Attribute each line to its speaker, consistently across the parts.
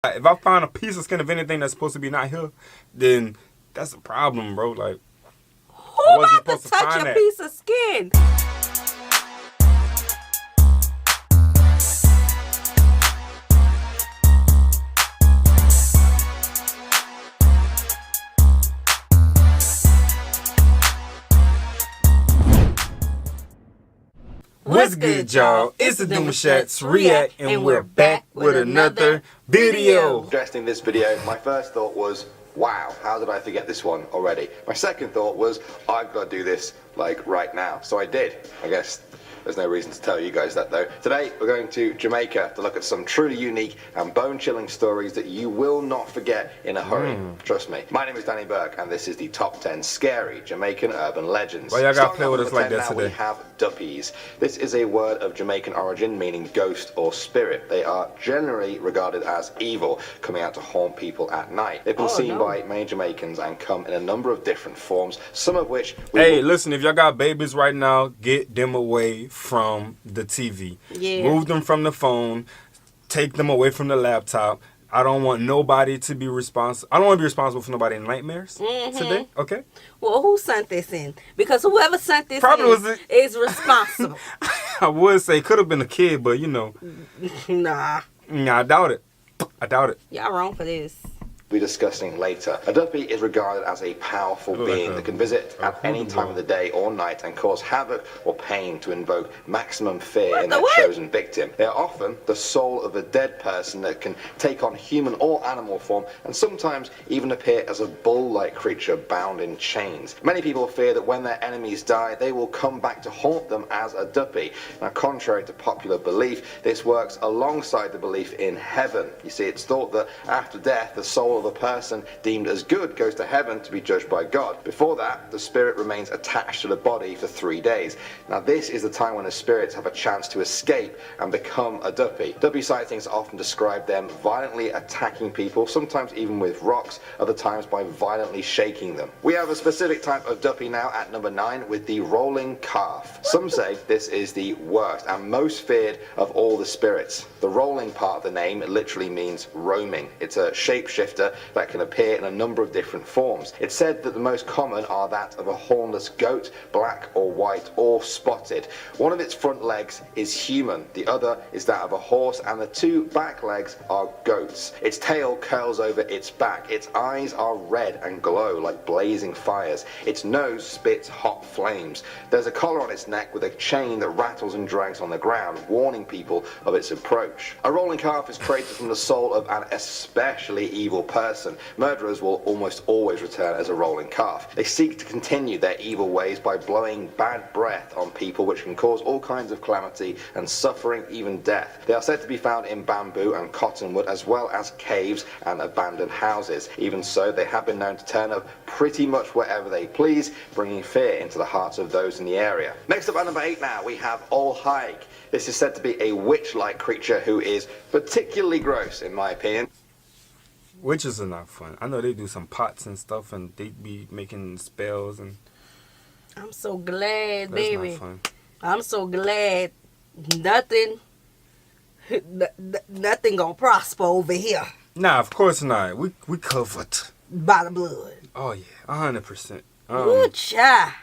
Speaker 1: If I find a piece of skin of anything that's supposed to be not here, then that's a problem, bro. Like,
Speaker 2: who about to touch a piece of skin?
Speaker 1: What's good, y'all? It's the Demouchets React, and we're back with another video.
Speaker 3: Addressing this video, my first thought was, wow, how did I forget this one already? My second thought was, I've got to do this like right now. So I did. I guess there's no reason to tell you guys that though. Today we're going to Jamaica to look at some truly unique and bone-chilling stories that you will not forget in a hurry. Trust me. My name is Danny Burke and this is the top 10 scary Jamaican urban legends.
Speaker 1: Well, y'all gotta play with us like that today.
Speaker 3: We have duppies. This is a word of Jamaican origin meaning ghost or spirit. They are generally regarded as evil, coming out to haunt people at night. They've been seen by many Jamaicans and come in a number of different forms, some of which
Speaker 1: listen, if y'all got babies right now, get them away from the TV. Move them from the phone. Take them away from the laptop. I don't want nobody to be responsible. I don't want to be responsible for nobody in nightmares today. Okay.
Speaker 2: Well, who sent this in? Because whoever sent this is responsible.
Speaker 1: I would say could have been a kid, but you know.
Speaker 2: Nah,
Speaker 1: I doubt it. I doubt it.
Speaker 2: Y'all wrong for this.
Speaker 3: We'll be discussing later. A duppy is regarded as a powerful being that can visit at any time of the day or night and cause havoc or pain to invoke maximum fear in their chosen victim. They are often the soul of a dead person that can take on human or animal form and sometimes even appear as a bull-like creature bound in chains. Many people fear that when their enemies die, they will come back to haunt them as a duppy. Now, contrary to popular belief, this works alongside the belief in heaven. You see, it's thought that after death, the soul of a person deemed as good goes to heaven to be judged by God. Before that, the spirit remains attached to the body for 3 days. Now this is the time when the spirits have a chance to escape and become a duppy. Duppy sightings often describe them violently attacking people, sometimes even with rocks, other times by violently shaking them. We have a specific type of duppy now at number 9 with the rolling calf. Some say this is the worst and most feared of all the spirits. The rolling part of the name literally means roaming. It's a shapeshifter that can appear in a number of different forms. It's said that the most common are that of a hornless goat, black or white or spotted. One of its front legs is human, the other is that of a horse, and the two back legs are goats. Its tail curls over its back, its eyes are red and glow like blazing fires, its nose spits hot flames. There's a collar on its neck with a chain that rattles and drags on the ground, warning people of its approach. A rolling calf is created from the soul of an especially evil person. Murderers will almost always return as a rolling calf. They seek to continue their evil ways by blowing bad breath on people, which can cause all kinds of calamity and suffering, even death. They are said to be found in bamboo and cottonwood as well as caves and abandoned houses. Even so, they have been known to turn up pretty much wherever they please, bringing fear into the hearts of those in the area. Next up at number 8 now, we have Old Hike. This is said to be a witch-like creature who is particularly gross in my opinion.
Speaker 1: Witches are not fun. I know they do some pots and stuff, and they be making spells and.
Speaker 2: I'm so glad,
Speaker 1: That's
Speaker 2: baby.
Speaker 1: not fun.
Speaker 2: I'm so glad. Nothing gonna prosper over here.
Speaker 1: Nah, of course not. We covered
Speaker 2: by the blood.
Speaker 1: Oh yeah, 100%.
Speaker 2: Good child.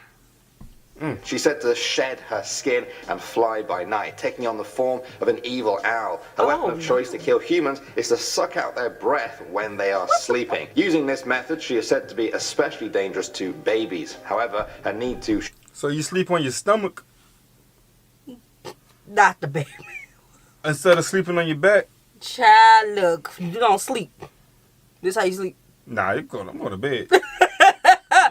Speaker 3: She's said to shed her skin and fly by night, taking on the form of an evil owl. Her weapon of choice to kill humans is to suck out their breath when they are sleeping. Using this method, she is said to be especially dangerous to babies. However, her need to...
Speaker 1: So you sleep on your stomach?
Speaker 2: Not the baby.
Speaker 1: Instead of sleeping on your back?
Speaker 2: Child, look, you don't sleep. This how you sleep.
Speaker 1: Nah, I'm going to bed.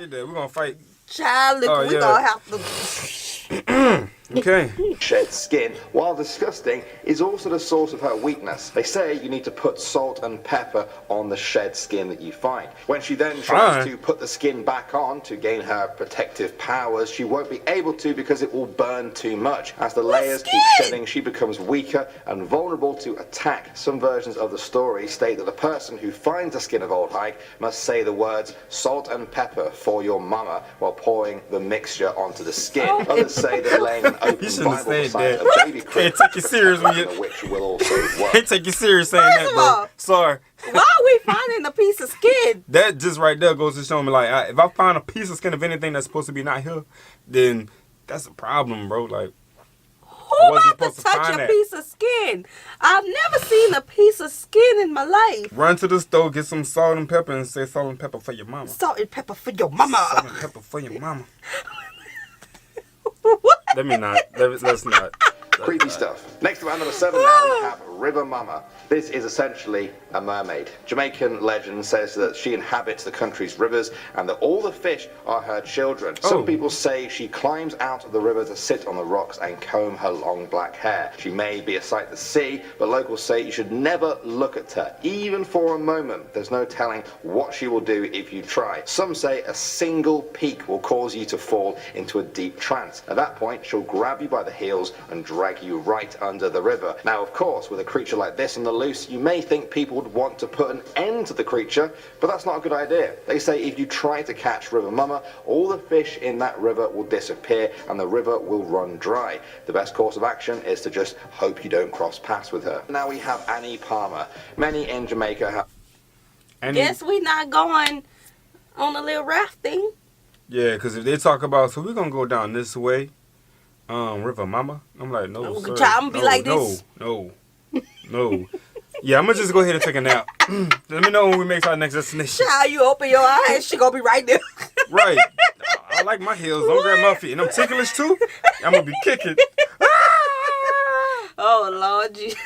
Speaker 1: We're going to fight.
Speaker 2: Child, look, we're gonna have to...
Speaker 1: Okay.
Speaker 3: Shed skin, while disgusting, is also the source of her weakness. They say you need to put salt and pepper on the shed skin that you find. When she then tries to put the skin back on to gain her protective powers, she won't be able to because it will burn too much. As the layers keep shedding, she becomes weaker and vulnerable to attack. Some versions of the story state that the person who finds the skin of Old Hike must say the words salt and pepper for your mama while pouring the mixture onto the skin. Others say that laying an open
Speaker 1: You shouldn't have
Speaker 3: Bible
Speaker 1: said
Speaker 3: beside
Speaker 1: that.
Speaker 3: a baby crib.
Speaker 1: Can't take you serious when you.
Speaker 3: Which will also work.
Speaker 1: Can't take you serious saying
Speaker 2: First
Speaker 1: that,
Speaker 2: of
Speaker 1: bro.
Speaker 2: all,
Speaker 1: Sorry.
Speaker 2: why are we finding a piece of skin?
Speaker 1: That just right there goes to show me, like, if I find a piece of skin of anything that's supposed to be not here, then that's a problem, bro. Like,
Speaker 2: Who about to touch a piece of skin? I've never seen a piece of skin in my life.
Speaker 1: run to the store, get some salt and pepper, and say salt and pepper for your mama.
Speaker 2: Salt and pepper for your mama.
Speaker 1: Salt and pepper for your mama.
Speaker 2: What?
Speaker 1: Let's not.
Speaker 3: Creepy stuff. Next to number 7 now we have River Mama. This is essentially a mermaid. Jamaican legend says that she inhabits the country's rivers and that all the fish are her children. Some people say she climbs out of the river to sit on the rocks and comb her long black hair. She may be a sight to see, but locals say you should never look at her, even for a moment. There's no telling what she will do if you try. Some say a single peek will cause you to fall into a deep trance. At that point, she'll grab you by the heels and drag you right under the river. Now, of course, with a creature like this on the loose, you may think people would want to put an end to the creature, but that's not a good idea. They say if you try to catch River Mama, all the fish in that river will disappear and the river will run dry. The best course of action is to just hope you don't cross paths with her. Now we have Annie Palmer. Many in Jamaica have...
Speaker 2: Guess we not going on a little rafting.
Speaker 1: Yeah, because if they talk about, so we're going to go down this way, River Mama, I'm like, no, sir.
Speaker 2: I'm gonna be like this.
Speaker 1: No. Yeah, I'm going to just go ahead and take a nap. Let me know when we make our next destination.
Speaker 2: Child, you open your eyes, she gonna be right there.
Speaker 1: Right. I like my heels. Don't grab my feet. And I'm ticklish too. I'm going to be kicking.
Speaker 2: Oh, Lord Jesus.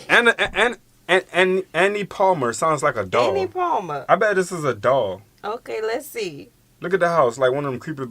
Speaker 1: And Annie Palmer sounds like a doll.
Speaker 2: Annie Palmer.
Speaker 1: I bet this is a doll.
Speaker 2: Okay, let's see.
Speaker 1: Look at the house, like one of them creepy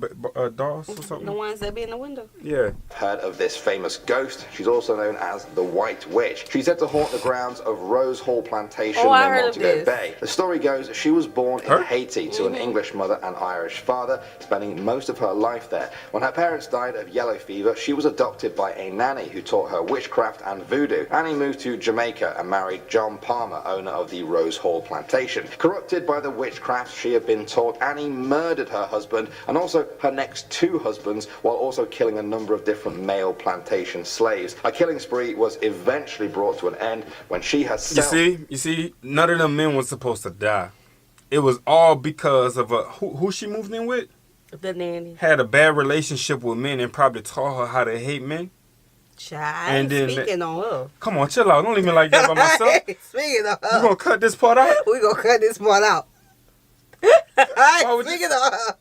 Speaker 1: dolls or something.
Speaker 2: The ones that be in the window.
Speaker 1: Yeah.
Speaker 3: Heard of this famous ghost. She's also known as the White Witch. She's said to haunt the grounds of Rose Hall Plantation near Montego Bay. The story goes she was born in Haiti to an English mother and Irish father, spending most of her life there. When her parents died of yellow fever, she was adopted by a nanny who taught her witchcraft and voodoo. Annie moved to Jamaica and married John Palmer, owner of the Rose Hall Plantation. Corrupted by the witchcraft she had been taught, Annie murdered her husband and also her next 2 husbands, while also killing a number of different male plantation slaves. Her killing spree was eventually brought to an end when she herself...
Speaker 1: You see, none of them men was supposed to die. It was all because of who she moved in with?
Speaker 2: The nanny.
Speaker 1: Had a bad relationship with men and probably taught her how to hate men.
Speaker 2: Child, speaking on her.
Speaker 1: Come on, chill out. Don't leave me like that by myself.
Speaker 2: Speaking of her.
Speaker 1: You gonna cut this part out?
Speaker 2: We gonna cut this part out. Speaking of her.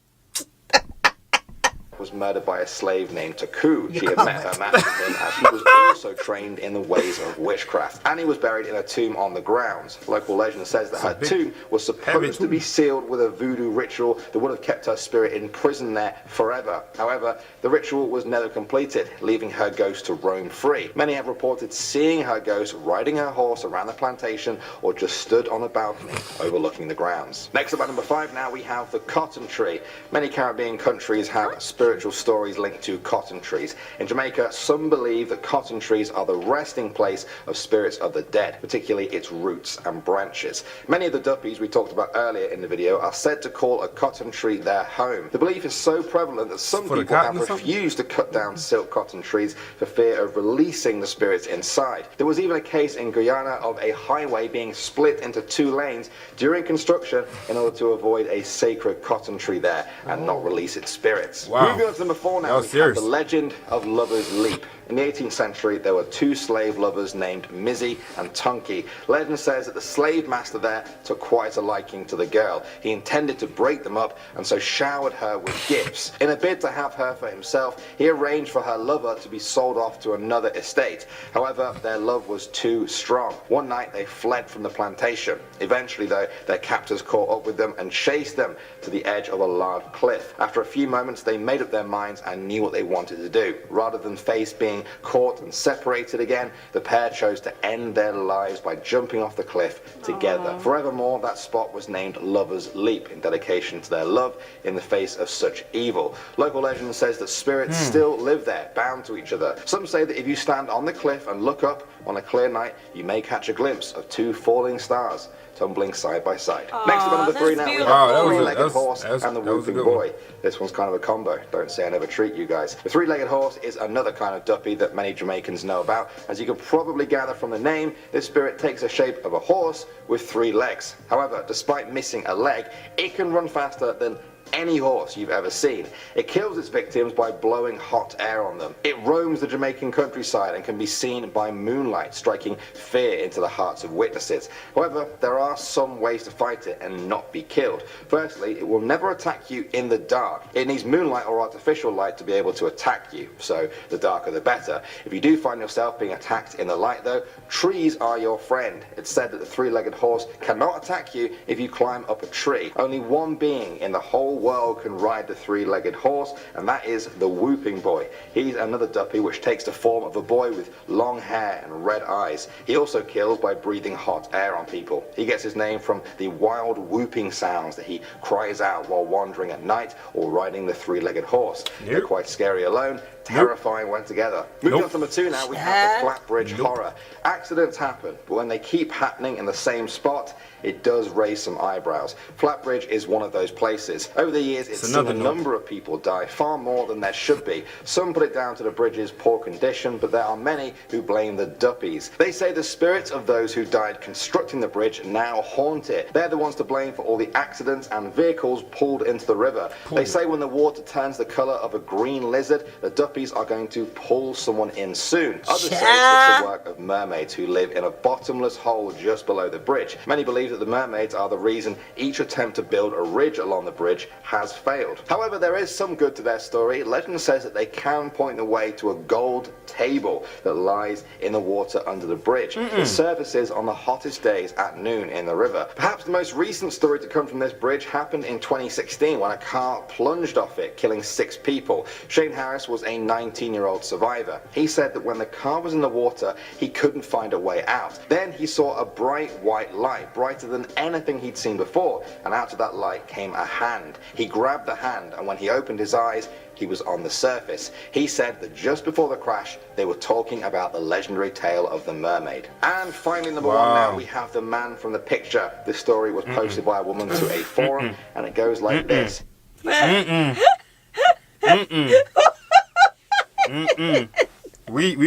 Speaker 3: was murdered by a slave named Taku. She had met her master him as he was also trained in the ways of witchcraft. Annie was buried in a tomb on the grounds. Local legend says that her tomb was supposed to be sealed with a voodoo ritual that would have kept her spirit in prison there forever. However, the ritual was never completed, leaving her ghost to roam free. Many have reported seeing her ghost riding her horse around the plantation or just stood on a balcony overlooking the grounds. Next up at number 5 now we have the cotton tree. Many Caribbean countries have spiritual stories linked to cotton trees. In Jamaica, some believe that cotton trees are the resting place of spirits of the dead, particularly its roots and branches. Many of the duppies we talked about earlier in the video are said to call a cotton tree their home. The belief is so prevalent that some people have refused to cut down silk cotton trees for fear of releasing the spirits inside. There was even a case in Guyana of a highway being split into 2 lanes during construction in order to avoid a sacred cotton tree there and not release its spirits.
Speaker 1: Wow.
Speaker 3: Moving on to number 4 now, we have the legend of Lover's Leap. In the 18th century, there were 2 slave lovers named Mizzy and Tunky. Legend says that the slave master there took quite a liking to the girl. He intended to break them up and so showered her with gifts. In a bid to have her for himself, he arranged for her lover to be sold off to another estate. However, their love was too strong. One night, they fled from the plantation. Eventually, though, their captors caught up with them and chased them to the edge of a large cliff. After a few moments, they made up their minds and knew what they wanted to do. Rather than face being caught and separated again, the pair chose to end their lives by jumping off the cliff together. Forevermore, that spot was named Lover's Leap in dedication to their love in the face of such evil. Local legend says that spirits still live there, bound to each other. Some say that if you stand on the cliff and look up on a clear night, you may catch a glimpse of 2 falling stars tumbling side by side. Next up, number 3 now, we have
Speaker 2: beautiful.
Speaker 3: the three-legged horse and the whooping boy. This one's kind of a combo. Don't say I never treat you guys. The three-legged horse is another kind of duppy that many Jamaicans know about. As you can probably gather from the name, this spirit takes the shape of a horse with 3 legs. However, despite missing a leg, it can run faster than any horse you've ever seen. It kills its victims by blowing hot air on them. It roams the Jamaican countryside and can be seen by moonlight, striking fear into the hearts of witnesses. However, there are some ways to fight it and not be killed. Firstly, it will never attack you in the dark. It needs moonlight or artificial light to be able to attack you, so the darker the better. If you do find yourself being attacked in the light though, trees are your friend. It's said that the three-legged horse cannot attack you if you climb up a tree. Only one being in the whole world can ride the three-legged horse, and that is the whooping boy. He's another duppy which takes the form of a boy with long hair and red eyes. He also kills by breathing hot air on people. He gets his name from the wild whooping sounds that he cries out while wandering at night or riding the three-legged horse. They're quite scary alone, terrifying when together. Moving on to number 2 now, we have the Flatbridge Horror. Accidents happen, but when they keep happening in the same spot, it does raise some eyebrows. Flatbridge is one of those places. Over the years, it's seen a number of people die, far more than there should be. Some put it down to the bridge's poor condition, but there are many who blame the duppies. They say the spirits of those who died constructing the bridge now haunt it. They're the ones to blame for all the accidents and vehicles pulled into the river. They say when the water turns the colour of a green lizard, the duppies are going to pull someone in soon. Others say it's the work of mermaids who live in a bottomless hole just below the bridge. Many believe that the mermaids are the reason each attempt to build a ridge along the bridge has failed. However, there is some good to their story. Legend says that they can point the way to a gold table that lies in the water under the bridge. It surfaces on the hottest days at noon in the river. Perhaps the most recent story to come from this bridge happened in 2016 when a car plunged off it, killing 6 people. Shane Harris was a 19-year-old survivor. He said that when the car was in the water, he couldn't find a way out. Then he saw a bright white light, brighter than anything he'd seen before, and out of that light came a hand. He grabbed the hand, and when he opened his eyes, he was on the surface. He said that just before the crash, they were talking about the legendary tale of the mermaid. And finally, number 1 now, we have the man from the picture. This story was posted by a woman to a forum, and it goes like this.
Speaker 1: We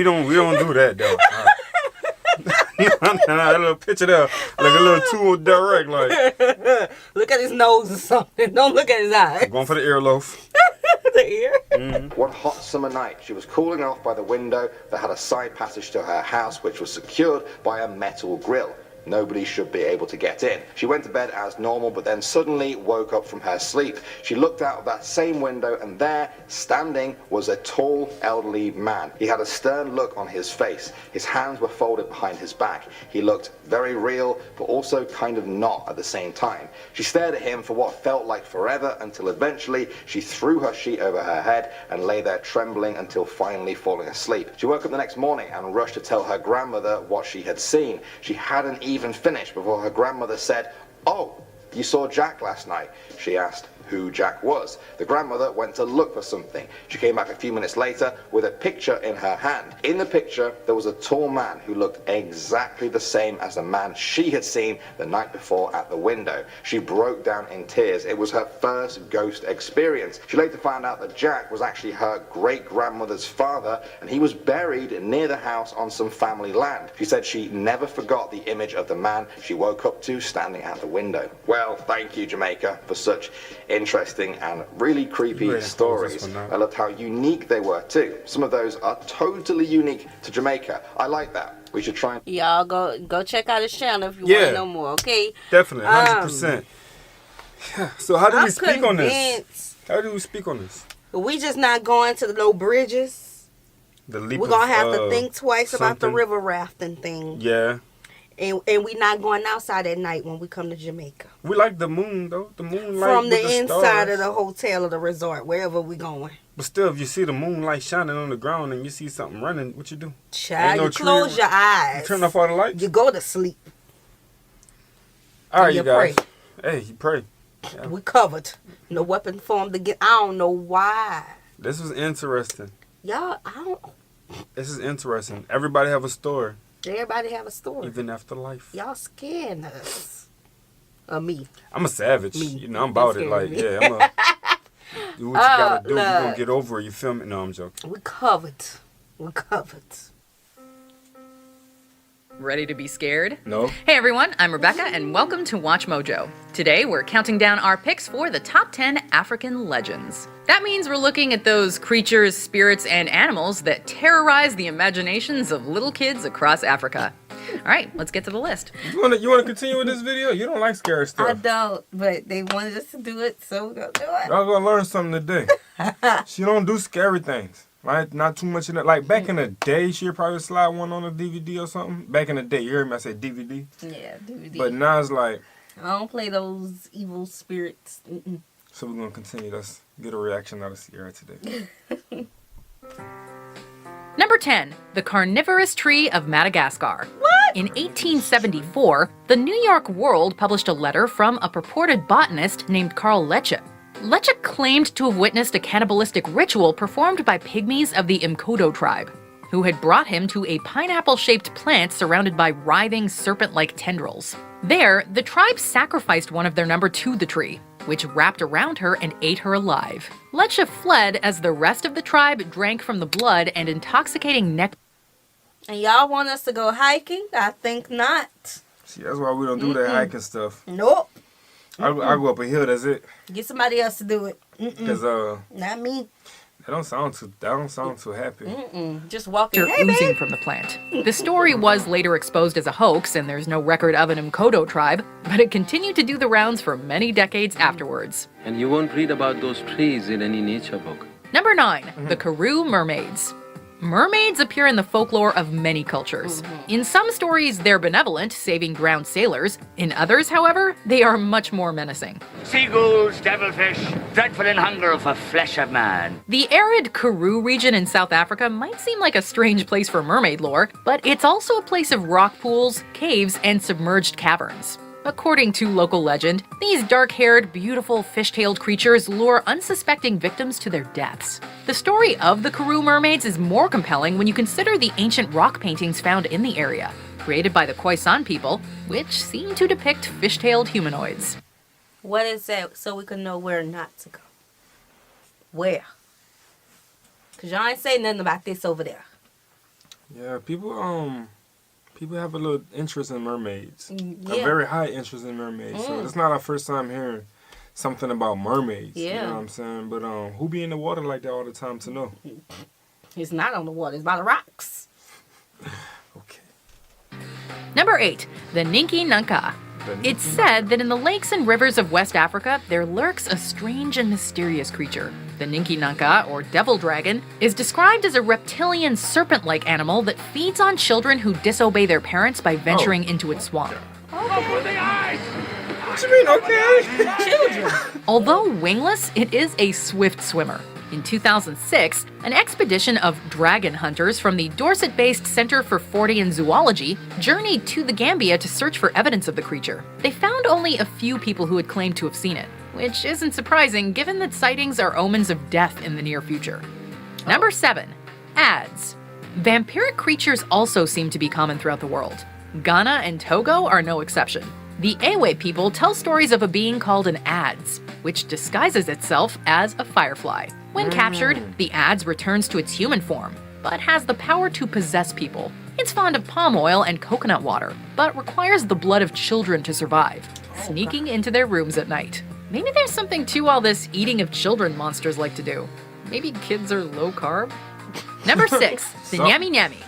Speaker 1: don't do that though. A little picture there, like a little too direct, like.
Speaker 2: Look at his nose or something. Don't look at his eyes.
Speaker 1: Going for the earloaf.
Speaker 2: The ear.
Speaker 3: One hot summer night, she was cooling off by the window that had a side passage to her house, which was secured by a metal grill. Nobody should be able to get in. She went to bed as normal, but then suddenly woke up from her sleep. She looked out of that same window, and there, standing, was a tall, elderly man. He had a stern look on his face. His hands were folded behind his back. He looked very real, but also kind of not at the same time. She stared at him for what felt like forever, until eventually she threw her sheet over her head and lay there trembling until finally falling asleep. She woke up the next morning and rushed to tell her grandmother what she had seen. She hadn't even finished before her grandmother said, "Oh, you saw Jack last night?" She asked who Jack was. The grandmother went to look for something. She came back a few minutes later with a picture in her hand. In the picture, there was a tall man who looked exactly the same as the man she had seen the night before at the window. She broke down in tears. It was her first ghost experience. She later found out that Jack was actually her great-grandmother's father, and he was buried near the house on some family land. She said she never forgot the image of the man she woke up to standing at the window. Well, thank you, Jamaica, for such interesting and really creepy stories. I loved how unique they were too. Some of those are totally unique to Jamaica. I like that. We should try and...
Speaker 2: Y'all go check out his channel if you want to know more, okay?
Speaker 1: Definitely, 100%. So how do we speak on this? How do we speak on this?
Speaker 2: We just not going to the low bridges.
Speaker 1: We're
Speaker 2: going to have to think twice about the river rafting thing.
Speaker 1: Yeah.
Speaker 2: And we not going outside at night when we come to Jamaica.
Speaker 1: We like the moon, though. The moonlight
Speaker 2: from
Speaker 1: with
Speaker 2: the inside
Speaker 1: stars.
Speaker 2: of the hotel or the resort, wherever we going.
Speaker 1: But still, if you see the moonlight shining on the ground and you see something running, what you do?
Speaker 2: Child, you close your eyes.
Speaker 1: You turn off all the lights?
Speaker 2: You go to sleep.
Speaker 1: All right, you guys.
Speaker 2: Pray.
Speaker 1: Hey, you pray.
Speaker 2: Yeah. We covered. No weapon formed again. I don't know why.
Speaker 1: This was interesting.
Speaker 2: Y'all,
Speaker 1: This is interesting. Everybody have a story.
Speaker 2: Everybody have a story.
Speaker 1: Even after life.
Speaker 2: Y'all scaring us. Me.
Speaker 1: I'm a savage.
Speaker 2: Me.
Speaker 1: You know, I'm about it. Like, yeah, I'm a... Do what you gotta do. You're gonna get over it. You feel me? No, I'm joking.
Speaker 2: We covered.
Speaker 4: Ready to be scared?
Speaker 1: No.
Speaker 4: Hey everyone, I'm Rebecca and welcome to Watch Mojo. Today we're counting down our picks for the top 10 African legends. That means we're looking at those creatures, spirits, and animals that terrorize the imaginations of little kids across Africa. Alright, let's get to the list.
Speaker 1: You wanna continue with this video? You don't like scary stuff.
Speaker 2: I don't, but they wanted us to do it, so we're gonna do it.
Speaker 1: Y'all gonna learn something today. She don't do scary things. Right? Not too much in it. Like back in the day, she'd probably slide one on a DVD or something. Back in the day, you heard me? I said DVD.
Speaker 2: Yeah, DVD.
Speaker 1: But now it's like...
Speaker 2: I don't play those evil spirits.
Speaker 1: So we're going to continue. Let's get a reaction out of Sierra today.
Speaker 4: Number 10. The Carnivorous Tree of Madagascar.
Speaker 2: What?
Speaker 4: In 1874, the New York World published a letter from a purported botanist named Carl Lecce. Lecce claimed to have witnessed a cannibalistic ritual performed by pygmies of the Mkodo tribe, who had brought him to a pineapple-shaped plant surrounded by writhing serpent-like tendrils. There, the tribe sacrificed one of their number to the tree, which wrapped around her and ate her alive. Lecce fled as the rest of the tribe drank from the blood and intoxicating nectar.
Speaker 2: And y'all want us to go hiking? I think not.
Speaker 1: See, that's why we don't do that hiking stuff.
Speaker 2: Nope.
Speaker 1: I go up a hill, that's it.
Speaker 2: Get somebody else to do it.
Speaker 1: Because
Speaker 2: Not me.
Speaker 1: that don't sound too happy.
Speaker 2: Just walking. Hey,
Speaker 4: oozing
Speaker 2: babe.
Speaker 4: from the plant. The story was later exposed as a hoax, and there's no record of an Mkodo tribe, but it continued to do the rounds for many decades afterwards.
Speaker 5: And you won't read about those trees in any nature book.
Speaker 4: Number 9. The Karoo Mermaids. Mermaids appear in the folklore of many cultures. In some stories, they're benevolent, saving drowned sailors. In others, however, they are much more menacing.
Speaker 6: Seagulls, devilfish, dreadful in hunger for flesh of man.
Speaker 4: The arid Karoo region in South Africa might seem like a strange place for mermaid lore, but it's also a place of rock pools, caves, and submerged caverns. According to local legend, these dark-haired, beautiful, fish-tailed creatures lure unsuspecting victims to their deaths. The story of the Karoo mermaids is more compelling when you consider the ancient rock paintings found in the area, created by the Khoisan people, which seem to depict fish-tailed humanoids.
Speaker 2: What is that so we can know where not to go? Where? Because y'all ain't saying nothing about this over there.
Speaker 1: Yeah, people have a little interest in mermaids.
Speaker 2: Yeah.
Speaker 1: A very high interest in mermaids. So it's not our first time hearing something about mermaids.
Speaker 2: Yeah.
Speaker 1: You know what I'm saying? But who be in the water like that all the time to know?
Speaker 2: It's not on the water. It's by the rocks.
Speaker 1: Okay.
Speaker 4: Number 8. The Ninki Nanka. It's said that in the lakes and rivers of West Africa, there lurks a strange and mysterious creature. The Ninki Nanka, or devil dragon, is described as a reptilian serpent-like animal that feeds on children who disobey their parents by venturing into its swamp.
Speaker 1: What you mean, okay?
Speaker 2: Children.
Speaker 4: Although wingless, it is a swift swimmer. In 2006, an expedition of dragon hunters from the Dorset-based Center for Fortean Zoology journeyed to the Gambia to search for evidence of the creature. They found only a few people who had claimed to have seen it, which isn't surprising given that sightings are omens of death in the near future. Number 7. Ads. Vampiric creatures also seem to be common throughout the world. Ghana and Togo are no exception. The Ewe people tell stories of a being called an Ads, which disguises itself as a firefly. When captured, the Ads returns to its human form, but has the power to possess people. It's fond of palm oil and coconut water, but requires the blood of children to survive, sneaking into their rooms at night. Maybe there's something to all this eating of children monsters like to do. Maybe kids are low carb? Number 6. The Nyami Nyami.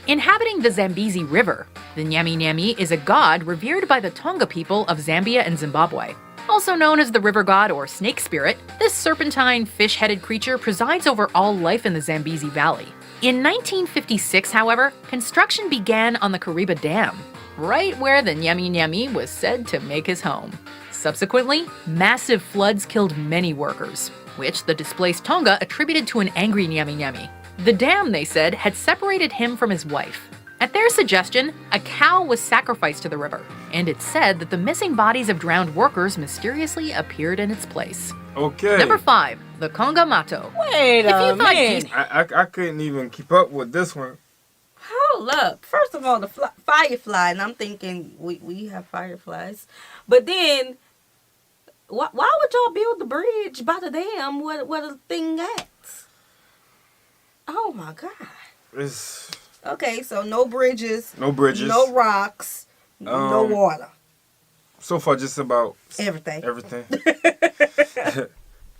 Speaker 4: Inhabiting the Zambezi River, the Nyami Nyami is a god revered by the Tonga people of Zambia and Zimbabwe. Also known as the river god or snake spirit, this serpentine, fish-headed creature presides over all life in the Zambezi Valley. In 1956, however, construction began on the Kariba Dam, right where the Nyami Nyami was said to make his home. Subsequently, massive floods killed many workers, which the displaced Tonga attributed to an angry Nyami Nyami. The dam, they said, had separated him from his wife. At their suggestion, a cow was sacrificed to the river, and it's said that the missing bodies of drowned workers mysteriously appeared in its place.
Speaker 1: Okay.
Speaker 4: Number 5. The Conga Mato.
Speaker 2: Wait a minute.
Speaker 1: I couldn't even keep up with this one.
Speaker 2: Hold hold up. First of all, the firefly, and I'm thinking we have fireflies, but then why would y'all build the bridge by the dam where the thing at? Oh my God. Okay, so no bridges, no rocks, no water.
Speaker 1: So far, just about
Speaker 2: everything.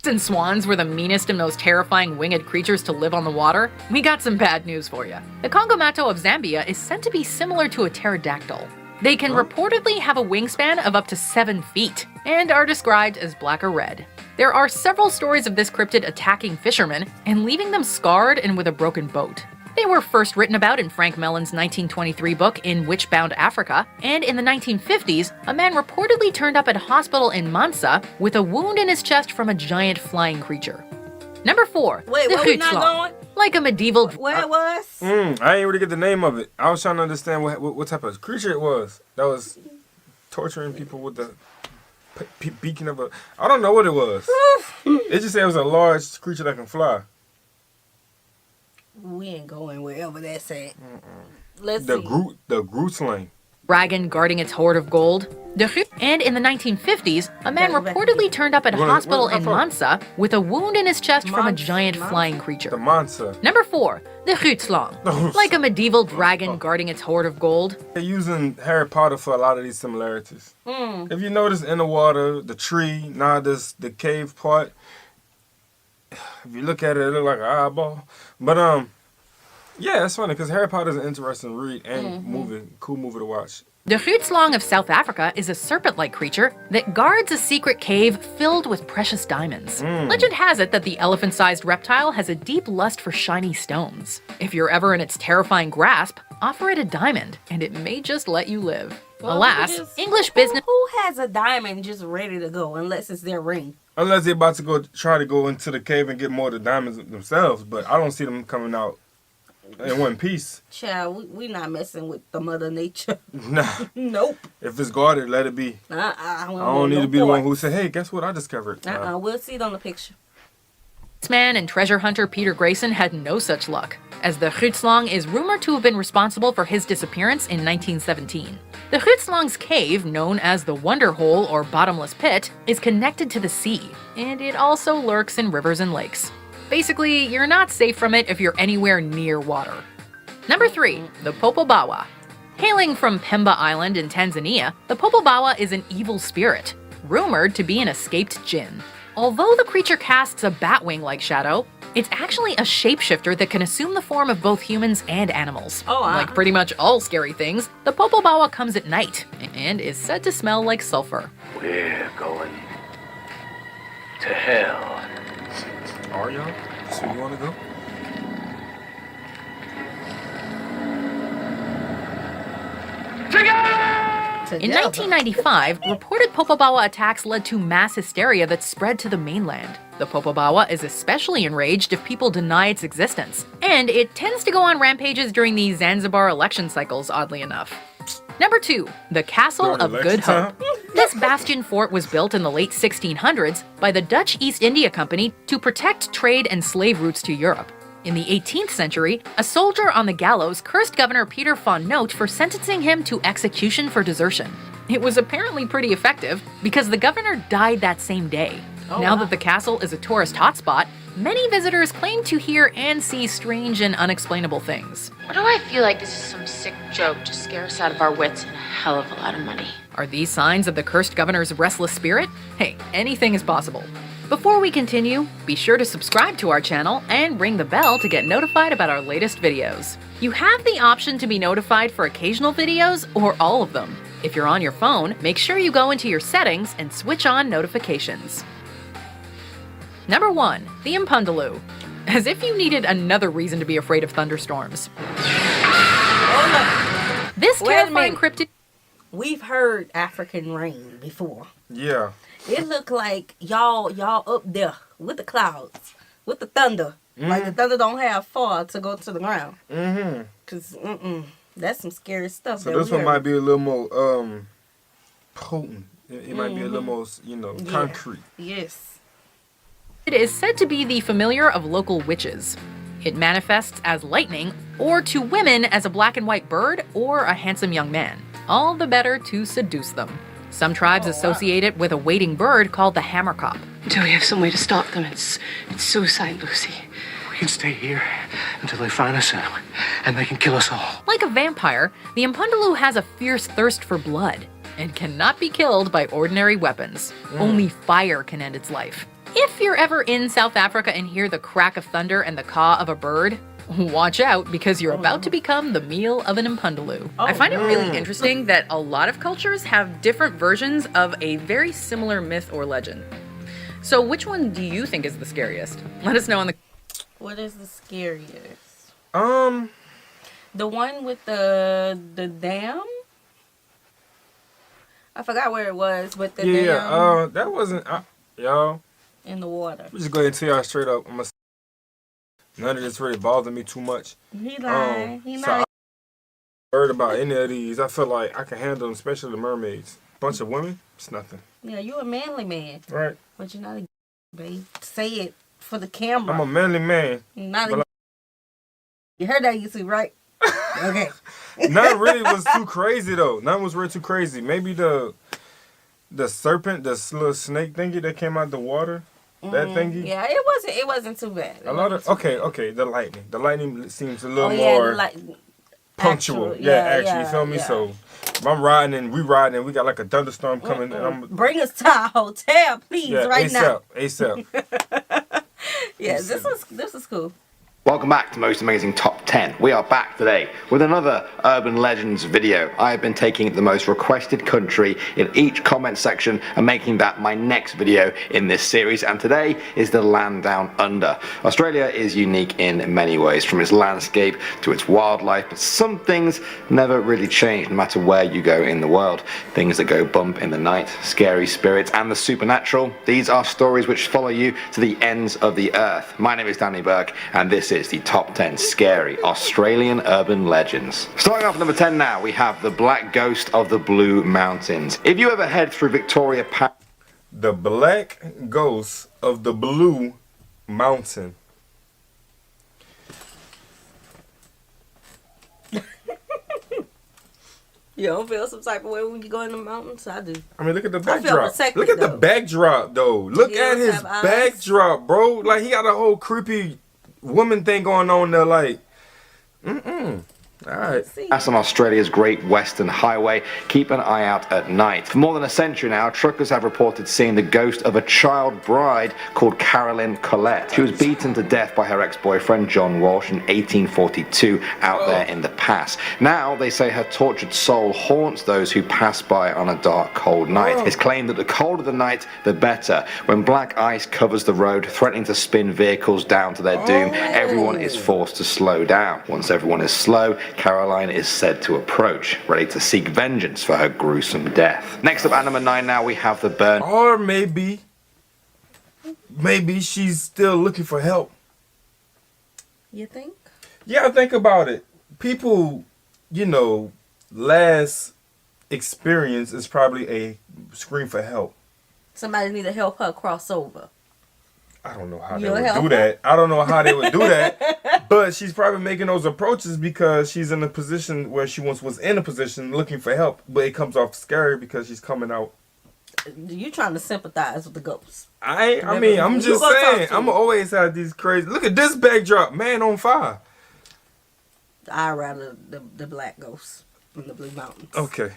Speaker 4: And swans were the meanest and most terrifying winged creatures to live on the water, we got some bad news for you. The Kongomato of Zambia is said to be similar to a pterodactyl. They can reportedly have a wingspan of up to 7 feet, and are described as black or red. There are several stories of this cryptid attacking fishermen and leaving them scarred and with a broken boat. They were first written about in Frank Mellon's 1923 book In Witch-Bound Africa, and in the 1950s, a man reportedly turned up at a hospital in Mansa with a wound in his chest from a giant flying creature. Number 4.
Speaker 2: Wait,
Speaker 4: the
Speaker 2: where we not going?
Speaker 4: Like a medieval...
Speaker 2: Where it was?
Speaker 1: I ain't really get the name of it. I was trying to understand what type of creature it was that was torturing people with the beacon of a... I don't know what it was. It just said it was a large creature that can fly.
Speaker 2: We ain't going wherever that's at. Let's
Speaker 1: see. The Groot slang.
Speaker 4: Dragon guarding its hoard of gold. And in the 1950s, a man reportedly turned up at a hospital in Mansa with a wound in his chest from a giant flying creature.
Speaker 1: The Mansa.
Speaker 4: Number 4. The Rootslang. Like a medieval dragon guarding its hoard of gold.
Speaker 1: They're using Harry Potter for a lot of these similarities. If you notice in the water, the tree, the cave part, if you look at it, it looks like an eyeball. But yeah, it's funny because Harry Potter is an interesting read and cool movie to watch.
Speaker 4: The Rootslang of South Africa is a serpent-like creature that guards a secret cave filled with precious diamonds. Legend has it that the elephant-sized reptile has a deep lust for shiny stones. If you're ever in its terrifying grasp, offer it a diamond, and it may just let you live. Well, alas, English business...
Speaker 2: Who has a diamond just ready to go unless it's their ring?
Speaker 1: Unless they're about to try to go into the cave and get more of the diamonds themselves, but I don't see them coming out in one piece.
Speaker 2: Child, we not messing with the Mother Nature.
Speaker 1: Nah.
Speaker 2: Nope.
Speaker 1: If it's guarded, let it be. I don't need to be the one who say, hey, guess what I discovered?
Speaker 2: We'll see it on the picture.
Speaker 4: Man and treasure hunter Peter Grayson had no such luck, as the Rootslang is rumored to have been responsible for his disappearance in 1917. The Rootslang's cave, known as the Wonder Hole or Bottomless Pit, is connected to the sea, and it also lurks in rivers and lakes. Basically, you're not safe from it if you're anywhere near water. Number 3. The Popobawa. Hailing from Pemba Island in Tanzania, the Popobawa is an evil spirit, rumored to be an escaped jinn. Although the creature casts a batwing-like shadow, it's actually a shapeshifter that can assume the form of both humans and animals. Like pretty much all scary things, the Popobawa comes at night and is said to smell like sulfur.
Speaker 6: We're going to hell.
Speaker 1: Are y'all? So you want to go?
Speaker 4: In 1995, reported Popobawa attacks led to mass hysteria that spread to the mainland. The Popobawa is especially enraged if people deny its existence, and it tends to go on rampages during the Zanzibar election cycles, oddly enough. Number 2. The Castle of Good Hope. This bastion fort was built in the late 1600s by the Dutch East India Company to protect trade and slave routes to Europe. In the 18th century, a soldier on the gallows cursed Governor Peter von Noot for sentencing him to execution for desertion. It was apparently pretty effective because the governor died that same day. Now that the castle is a tourist hotspot, many visitors claim to hear and see strange and unexplainable things.
Speaker 7: Why do I feel like this is some sick joke to scare us out of our wits and a hell of a lot of money?
Speaker 4: Are these signs of the cursed governor's restless spirit? Hey, anything is possible. Before we continue, be sure to subscribe to our channel and ring the bell to get notified about our latest videos. You have the option to be notified for occasional videos or all of them. If you're on your phone, make sure you go into your settings and switch on notifications. Number 1. The Impundaloo. As if you needed another reason to be afraid of thunderstorms. This terrifying cryptid...
Speaker 2: We've heard African rain before.
Speaker 1: Yeah.
Speaker 2: It looked like y'all up there with the clouds, with the thunder. Like the thunder don't have far to go to the ground. Cause that's some scary stuff.
Speaker 1: So this one might be a little more potent. It might be a little more, concrete.
Speaker 2: Yes.
Speaker 4: It is said to be the familiar of local witches. It manifests as lightning, or to women as a black and white bird or a handsome young man. All the better to seduce them. Some tribes associate it with a wading bird called the hammercop.
Speaker 8: Do we have some way to stop them? It's suicide, Lucy.
Speaker 9: We can stay here until they find us and they can kill us all.
Speaker 4: Like a vampire, the Impundulu has a fierce thirst for blood and cannot be killed by ordinary weapons. Only fire can end its life. If you're ever in South Africa and hear the crack of thunder and the caw of a bird, watch out because you're about to become the meal of an Impundulu.
Speaker 10: I find it really interesting that a lot of cultures have different versions of a very similar myth or legend. So which one do you think is the scariest? Let us know in the...
Speaker 2: What is the scariest?
Speaker 10: The one with the dam?
Speaker 2: I forgot where it was, but the
Speaker 1: Yeah,
Speaker 2: dam
Speaker 1: that wasn't... y'all,
Speaker 2: in the water.
Speaker 1: I'm just going to tell y'all straight up. None of this really bothered me too much.
Speaker 2: He lying. He
Speaker 1: so
Speaker 2: lying.
Speaker 1: I heard about any of these. I feel like I can handle them, especially the mermaids. Bunch of women, it's nothing.
Speaker 2: Yeah, you a manly man.
Speaker 1: Right.
Speaker 2: But you're not a babe. Say it for the camera.
Speaker 1: I'm a manly man.
Speaker 2: Not a You heard that, you see, right? Okay.
Speaker 1: None really was too crazy though. None was really too crazy. Maybe the serpent, the little snake thingy that came out the water. That thingy.
Speaker 2: Yeah, it wasn't too bad.
Speaker 1: A lot of okay. The lightning. The lightning seems a little more punctual.
Speaker 2: Actual,
Speaker 1: actually, you feel me? So if I'm riding and we got like a thunderstorm coming.
Speaker 2: Bring us to our hotel, please, right now.
Speaker 1: ASAP.
Speaker 2: Yeah, this is cool.
Speaker 3: Welcome back to Most Amazing Top 10. We are back today with another Urban Legends video. I have been taking the most requested country in each comment section and making that my next video in this series, and today is the land down under. Australia is unique in many ways, from its landscape to its wildlife, but some things never really change no matter where you go in the world. Things that go bump in the night, scary spirits and the supernatural. These are stories which follow you to the ends of the earth. My name is Danny Burke and this is the top 10 scary Australian urban legends. Starting off at number 10 now, we have the Black Ghost of the Blue Mountains. If you ever head through Victoria Park...
Speaker 1: The Black Ghost of the Blue Mountain.
Speaker 2: You don't feel some type of way when you go in the mountains? I do.
Speaker 1: I mean, look at the
Speaker 2: I feel
Speaker 1: backdrop.
Speaker 2: protected,
Speaker 1: Look at the
Speaker 2: though.
Speaker 1: backdrop, though. Look at his backdrop, bro. Like, he got a whole creepy woman thing going on there, like, Alright.
Speaker 3: That's on Australia's Great Western Highway. Keep an eye out at night. For more than a century now, truckers have reported seeing the ghost of a child bride called Carolyn Collette. She was beaten to death by her ex-boyfriend John Walsh in 1842 out there in the pass. Now they say her tortured soul haunts those who pass by on a dark, cold night. It's claimed that the colder the night, the better. When black ice covers the road, threatening to spin vehicles down to their doom, everyone is forced to slow down. Once everyone is slow, Caroline is said to approach, ready to seek vengeance for her gruesome death. Next up at number 9 now, we have the burn.
Speaker 1: Or maybe she's still looking for help.
Speaker 2: You think?
Speaker 1: Yeah, think about it. People, last experience is probably a scream for help.
Speaker 2: Somebody need to help her cross over.
Speaker 1: I don't know how they would do that. I don't know how they would do that. But she's probably making those approaches because she's in a position where she once was in a position looking for help. But it comes off scary because she's coming out.
Speaker 2: You trying to sympathize with the ghosts.
Speaker 1: I'm just saying. I'm always have these crazy. Look at this backdrop. Man on fire.
Speaker 2: I'd rather the black ghosts in the Blue Mountains.
Speaker 1: Okay.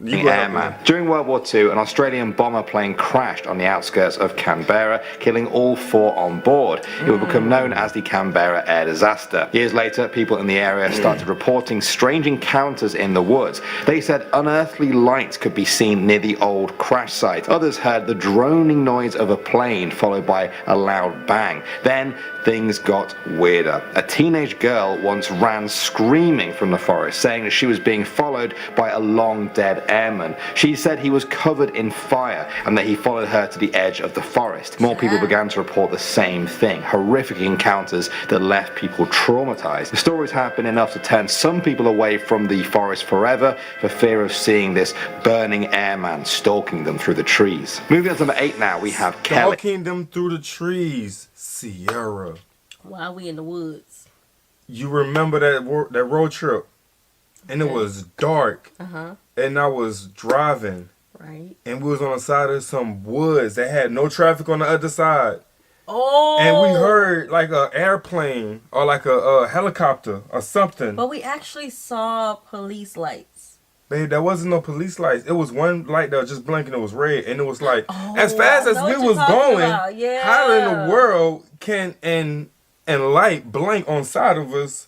Speaker 3: Airman. During World War II, an Australian bomber plane crashed on the outskirts of Canberra, killing all 4 on board. It would become known as the Canberra air disaster. Years later, people in the area started reporting strange encounters in the woods. They said unearthly lights could be seen near the old crash site. Others heard the droning noise of a plane followed by a loud bang. Then things got weirder. A teenage girl once ran screaming from the forest, saying that she was being followed by a long dead airman. She said he was covered in fire and that he followed her to the edge of the forest. More people began to report the same thing. Horrific encounters that left people traumatized. The stories have been enough to turn some people away from the forest forever for fear of seeing this burning airman stalking them through the trees. Moving on to number 8 now, we have Kelly.
Speaker 1: Stalking them through the trees. Sierra.
Speaker 2: Why are we in the woods?
Speaker 1: You remember that road trip? And it was dark. And I was driving.
Speaker 2: Right.
Speaker 1: And we was on the side of some woods that had no traffic on the other side.
Speaker 2: Oh.
Speaker 1: And we heard like an airplane or like a helicopter or something.
Speaker 2: But we actually saw police lights.
Speaker 1: Babe, there wasn't no police lights. It was one light that was just blinking. It was red. And it was like, as fast as we was going, how in the world can and light blink on side of us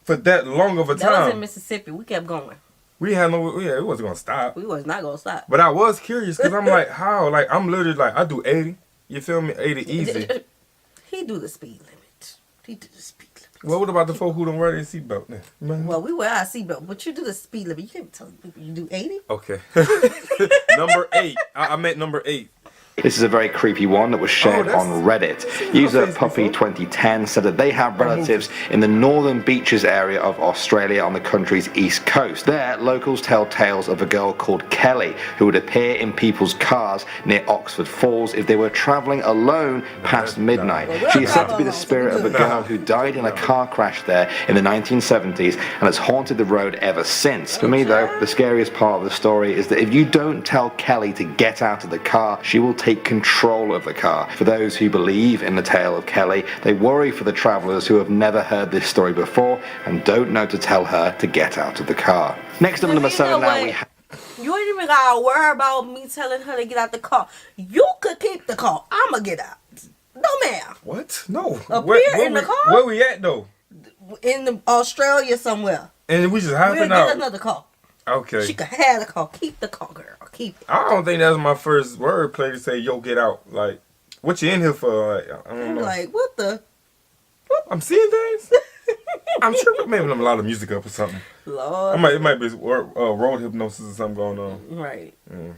Speaker 1: for that long of a time?
Speaker 2: That was in Mississippi. We kept going.
Speaker 1: We had no, it wasn't going to stop.
Speaker 2: We was not going to stop.
Speaker 1: But I was curious because I'm like, how? Like, I'm literally like, I do 80. You feel me? 80 easy.
Speaker 2: He do the speed limit. He do the speed limit.
Speaker 1: Well, what about the folk who don't wear their seatbelt?
Speaker 2: Well, we wear our seatbelt, but you do the speed limit. You can't tell people you do 80.
Speaker 1: Okay. Number 8. I meant number 8.
Speaker 3: This is a very creepy one that was shared on Reddit. User Puppy2010 said that they have relatives in the northern beaches area of Australia on the country's east coast. There, locals tell tales of a girl called Kelly who would appear in people's cars near Oxford Falls if they were travelling alone past midnight. She is said to be the spirit of a girl who died in a car crash there in the 1970s and has haunted the road ever since. For me though, the scariest part of the story is that if you don't tell Kelly to get out of the car, she will take control of the car. For those who believe in the tale of Kelly, they worry for the travellers who have never heard this story before and don't know to tell her to get out of the car. Next up, number 7 now we have...
Speaker 2: You ain't even gotta worry about me telling her to get out the car. You could keep the car. I'ma get out. No, ma'am.
Speaker 1: What? No.
Speaker 2: Where in the car?
Speaker 1: Where we at though?
Speaker 2: In Australia somewhere.
Speaker 1: And we just hopping out.
Speaker 2: We'll get another car.
Speaker 1: Okay.
Speaker 2: She could have the car. Keep the car, girl. Keep it.
Speaker 1: I don't think that's my first word play to say, yo, get out. Like, what you in here for? Like, I don't know.
Speaker 2: Like, what the?
Speaker 1: I'm seeing things? I'm tripping. Maybe I'm a lot of music up or something.
Speaker 2: Lord.
Speaker 1: It might be road hypnosis or something going on.
Speaker 2: Right.
Speaker 1: Yeah.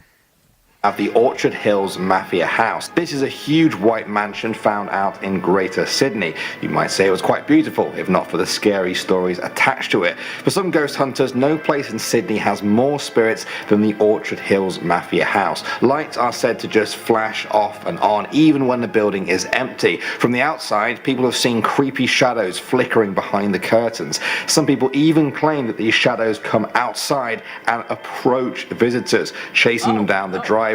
Speaker 3: At the Orchard Hills Mafia House. This is a huge white mansion found out in Greater Sydney. You might say it was quite beautiful, if not for the scary stories attached to it. For some ghost hunters, no place in Sydney has more spirits than the Orchard Hills Mafia House. Lights are said to just flash off and on, even when the building is empty. From the outside, people have seen creepy shadows flickering behind the curtains. Some people even claim that these shadows come outside and approach visitors, chasing them down the driveway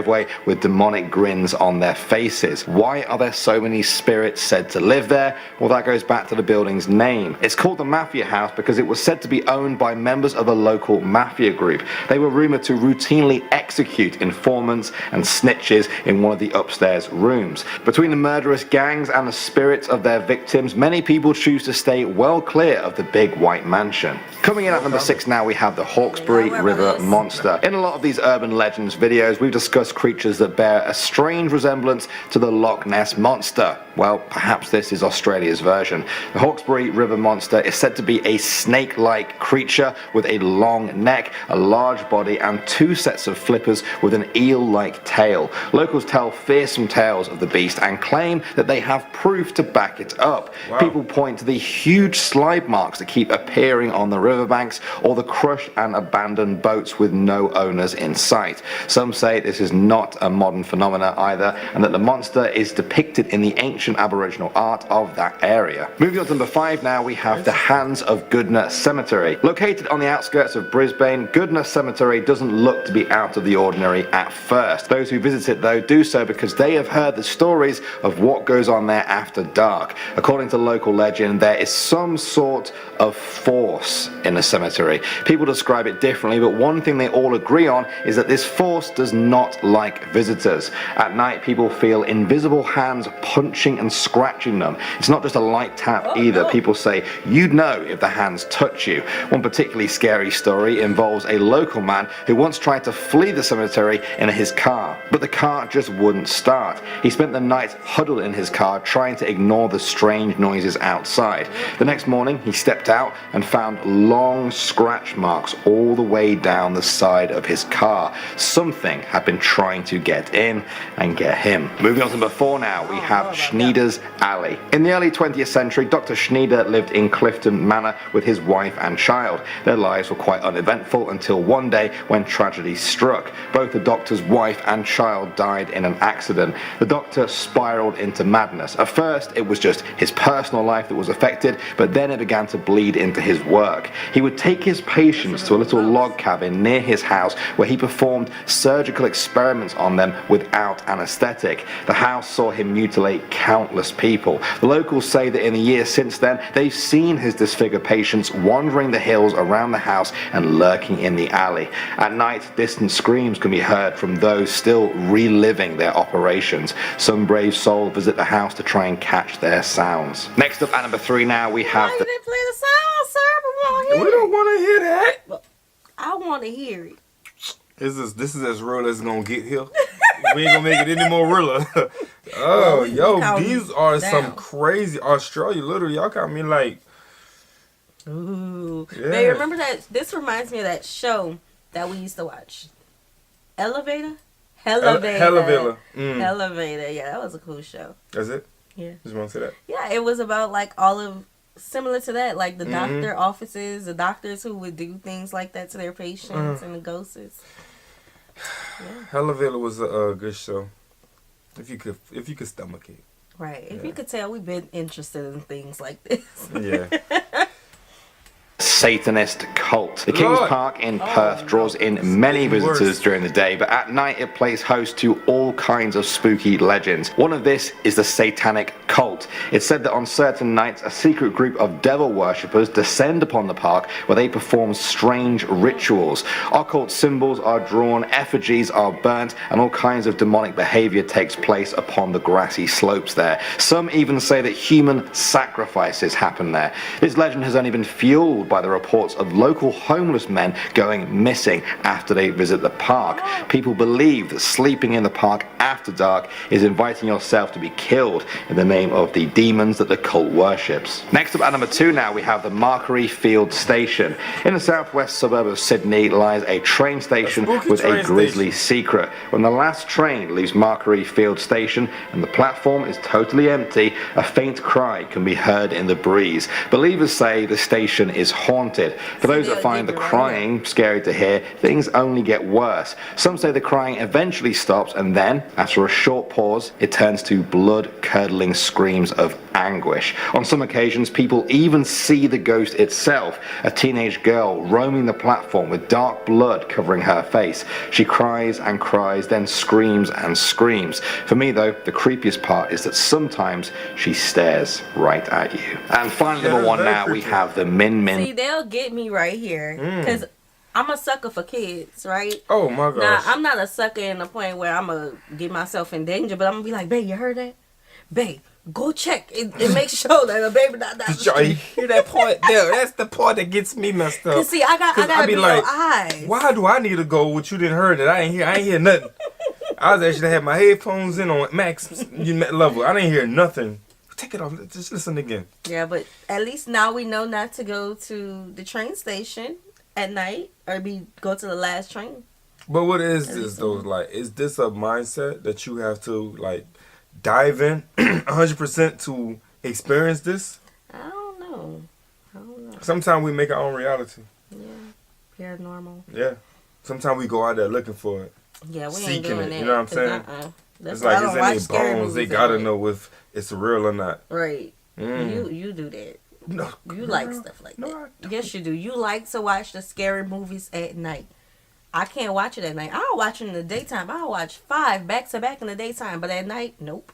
Speaker 3: with demonic grins on their faces. Why are there so many spirits said to live there? Well, that goes back to the building's name. It's called the Mafia House because it was said to be owned by members of a local mafia group. They were rumored to routinely execute informants and snitches in one of the upstairs rooms. Between the murderous gangs and the spirits of their victims, many people choose to stay well clear of the big white mansion. Coming in at number 6 now, we have the Hawkesbury River Monster. In a lot of these urban legends videos, we've discussed creatures that bear a strange resemblance to the Loch Ness Monster. Well, perhaps this is Australia's version. The Hawkesbury River Monster is said to be a snake-like creature with a long neck, a large body, and 2 sets of flippers with an eel-like tail. Locals tell fearsome tales of the beast and claim that they have proof to back it up. Wow. People point to the huge slide marks that keep appearing on the riverbanks or the crushed and abandoned boats with no owners in sight. Some say this is not a modern phenomena either, and that the monster is depicted in the ancient Aboriginal art of that area. Moving on to number 5 now, we have the Hands of Goodna Cemetery. Located on the outskirts of Brisbane, Goodna Cemetery doesn't look to be out of the ordinary at first. Those who visit it though do so because they have heard the stories of what goes on there after dark. According to local legend, there is some sort of force in the cemetery. People describe it differently, but one thing they all agree on is that this force does not like visitors. At night, people feel invisible hands punching and scratching them. It's not just a light tap either. People say you'd know if the hands touch you. One particularly scary story involves a local man who once tried to flee the cemetery in his car, but the car just wouldn't start. He spent the night huddled in his car trying to ignore the strange noises outside. The next morning, he stepped out and found long scratch marks all the way down the side of his car. Something had been trying to get in and get him. Moving on to number 4 now, we have Schneider's Alley. In the early 20th century, Dr. Schneider lived in Clifton Manor with his wife and child. Their lives were quite uneventful until one day when tragedy struck. Both the doctor's wife and child died in an accident. The doctor spiraled into madness. At first, it was just his personal life that was affected, but then it began to bleed into his work. He would take his patients to a little log cabin near his house where he performed surgical experiments on them without anesthetic. The house saw him mutilate countless people. The locals say that in the years since then, they've seen his disfigured patients wandering the hills around the house and lurking in the alley. At night, distant screams can be heard from those still reliving their operations. Some brave souls visit the house to try and catch their sounds. Next up at number 3 now, we have
Speaker 2: Why you didn't play the sound, sir?
Speaker 1: We don't want to hear that.
Speaker 2: I want to hear it.
Speaker 1: This is as real as it's gonna get here. We ain't gonna make it any more realer. Oh, yo, these are some crazy Australia. Literally, y'all got me like.
Speaker 2: Ooh. Yeah. Babe, remember that? This reminds me of that show that we used to watch. Elevator? Elevator. Elevator. Yeah, that was a cool show.
Speaker 1: That's it?
Speaker 2: Yeah.
Speaker 1: Just want to say that?
Speaker 2: Yeah, it was about like all of, similar to that, like the doctor offices, the doctors who would do things like that to their patients and the ghosts. Yeah.
Speaker 1: Elevator was a good show. If you could stomach it.
Speaker 2: Right. If you could tell, we've been interested in things like this.
Speaker 1: Yeah.
Speaker 3: Satanist cult. The King's Park in Perth draws in many visitors during the day, but at night it plays host to all kinds of spooky legends. One of this is the satanic cult. It's said that on certain nights a secret group of devil worshippers descend upon the park where they perform strange rituals. Occult symbols are drawn, effigies are burnt, and all kinds of demonic behavior takes place upon the grassy slopes there. Some even say that human sacrifices happen there. This legend has only been fueled by the reports of local homeless men going missing after they visit the park. People believe that sleeping in the park after dark is inviting yourself to be killed in the name of the demons that the cult worships. Next up at number 2 now, we have the Markery Field Station. In the southwest suburb of Sydney lies a train station with a grisly secret. When the last train leaves Markery Field Station and the platform is totally empty, a faint cry can be heard in the breeze. Believers say the station is haunted. For those that find the crying scary to hear, things only get worse. Some say the crying eventually stops, and then, after a short pause, it turns to blood-curdling screams of anguish. On some occasions, people even see the ghost itself, a teenage girl roaming the platform with dark blood covering her face. She cries and cries, then screams and screams. For me, though, the creepiest part is that sometimes she stares right at you. And finally, number 1 now, we have the Min Min.
Speaker 2: See, they'll get me right here, because I'm a sucker for kids, right?
Speaker 1: Oh my gosh.
Speaker 2: Now, I'm not a sucker in the point where I'm going to get myself in danger, but I'm going to be like, babe, you heard that? Babe, go check and make sure that the baby not down the street.
Speaker 1: You hear that part there? That's the part that gets me messed up.
Speaker 2: Cause see, I gotta be like, eyes.
Speaker 1: Why do I need to go with you didn't heard it? I ain't hear nothing. I was actually had my headphones in on max level. I didn't hear nothing. Take it off. Just listen again.
Speaker 2: Yeah, but at least now we know not to go to the train station at night or go to the last train.
Speaker 1: But what is this though? Like, is this a mindset that you have to like dive in 100% to experience this?
Speaker 2: I don't know.
Speaker 1: Sometimes we make our own reality.
Speaker 2: Yeah, paranormal.
Speaker 1: Yeah. Sometimes we go out there looking for it.
Speaker 2: Yeah, we
Speaker 1: seeking
Speaker 2: ain't doing
Speaker 1: it.
Speaker 2: that.
Speaker 1: You know what I'm saying?
Speaker 2: That's
Speaker 1: it's like it's in their bones. They gotta know if it's real or not.
Speaker 2: Right. You do that.
Speaker 1: No,
Speaker 2: you like stuff like that. Yes, you do. You like to watch the scary movies at night. I can't watch it at night. I'll watch it in the daytime. I'll watch 5 back to back in the daytime. But at night, nope.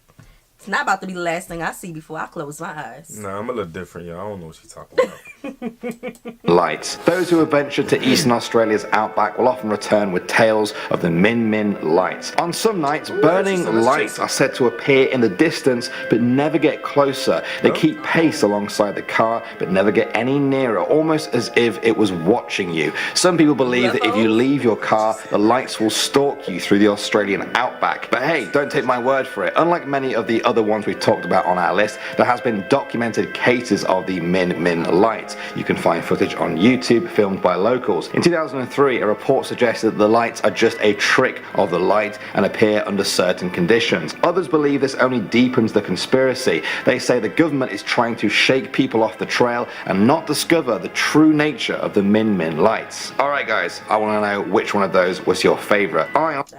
Speaker 2: It's not about to be the last thing I see before I close my eyes.
Speaker 1: Nah, I'm a little different, y'all. I don't know what you're talking about.
Speaker 3: Lights. Those who have ventured to Eastern Australia's outback will often return with tales of the Min Min lights. On some nights, burning lights are said to appear in the distance but never get closer. They keep pace alongside the car but never get any nearer, almost as if it was watching you. Some people believe that if you leave your car, the lights will stalk you through the Australian outback. But hey, don't take my word for it. Unlike many of the other ones we've talked about on our list, there has been documented cases of the Min Min light. You can find footage on YouTube filmed by locals. In 2003, a report suggested that the lights are just a trick of the light and appear under certain conditions. Others believe this only deepens the conspiracy. They say the government is trying to shake people off the trail and not discover the true nature of the Min Min lights. Alright guys, I want to know which one of those was your favourite.
Speaker 2: Alright,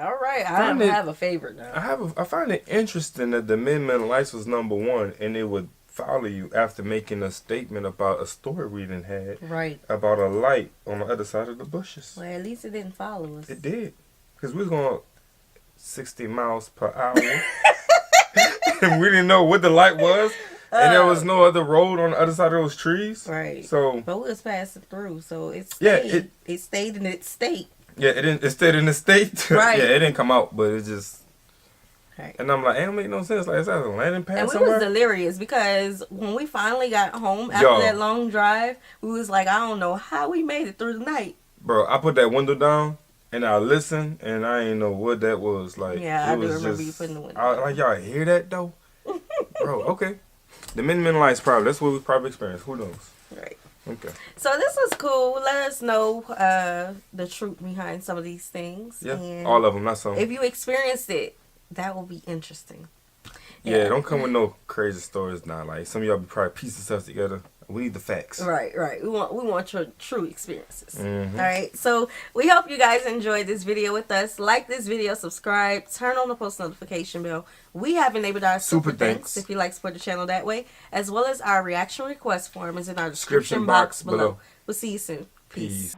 Speaker 2: I don't have a favorite now.
Speaker 1: I find it interesting that the Min Min lights was number one, and it would follow you after making a statement about a story we didn't had.
Speaker 2: Right.
Speaker 1: About a light on the other side of the bushes.
Speaker 2: Well, at least it didn't follow us.
Speaker 1: It did. Because we was going 60 miles per hour. And we didn't know what the light was. And there was no other road on the other side of those trees.
Speaker 2: Right.
Speaker 1: So,
Speaker 2: but we was passing through, so it stayed. It stayed in its state.
Speaker 1: Yeah, it stayed in the state.
Speaker 2: Right.
Speaker 1: Yeah, it didn't come out, but it just...
Speaker 2: Right.
Speaker 1: And I'm like, it don't make no sense. Like, it's at a landing pad
Speaker 2: and we
Speaker 1: somewhere.
Speaker 2: was delirious because when we finally got home after that long drive, we was like, I don't know how we made it through the night.
Speaker 1: Bro, I put that window down and I listened and I ain't know what that was. Like,
Speaker 2: yeah,
Speaker 1: it
Speaker 2: I do
Speaker 1: was
Speaker 2: remember
Speaker 1: just,
Speaker 2: you putting the window down.
Speaker 1: Like, y'all hear that though? Bro, okay. The Min Min lights probably. That's what we probably experienced. Who knows?
Speaker 2: Right.
Speaker 1: Okay.
Speaker 2: So this was cool. Let us know the truth behind some of these things.
Speaker 1: Yeah,
Speaker 2: and
Speaker 1: all of them. Not some.
Speaker 2: If you experienced it, that will be interesting.
Speaker 1: Yeah, don't come with no crazy stories now. Like some of y'all be probably piecing stuff together. We need the facts.
Speaker 2: Right. We want your true experiences. Mm-hmm. All right. So we hope you guys enjoyed this video with us. Like this video, subscribe, turn on the post notification bell. We have enabled our super thanks if you like to support the channel that way, as well as our reaction request form is in our description box below. We'll see you soon. Peace.